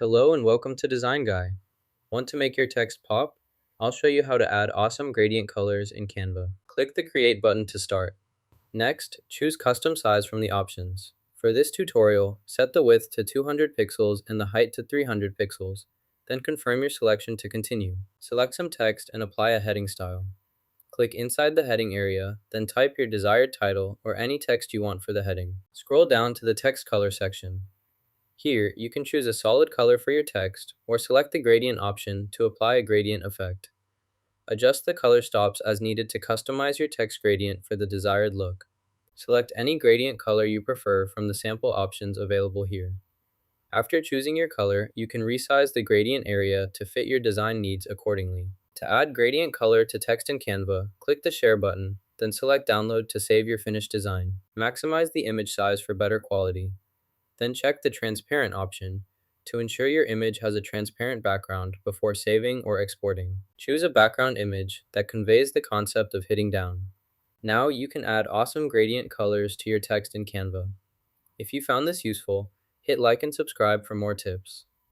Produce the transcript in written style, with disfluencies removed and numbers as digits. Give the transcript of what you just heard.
Hello and welcome to Design Guy. Want to make your text pop? I'll show you how to add awesome gradient colors in Canva. Click the Create button to start. Next, choose Custom Size from the options. For this tutorial, set the width to 200 pixels and the height to 300 pixels. Then confirm your selection to continue. Select some text and apply a heading style. Click inside the heading area, then type your desired title or any text you want for the heading. Scroll down to the text color section. Here, you can choose a solid color for your text, or select the gradient option to apply a gradient effect. Adjust the color stops as needed to customize your text gradient for the desired look. Select any gradient color you prefer from the sample options available here. After choosing your color, you can resize the gradient area to fit your design needs accordingly. To add gradient color to text in Canva, click the Share button, then select Download to save your finished design. Maximize the image size for better quality. Then check the Transparent option to ensure your image has a transparent background before saving or exporting. Choose a background image that conveys the concept of hitting down. Now you can add awesome gradient colors to your text in Canva. If you found this useful, hit like and subscribe for more tips.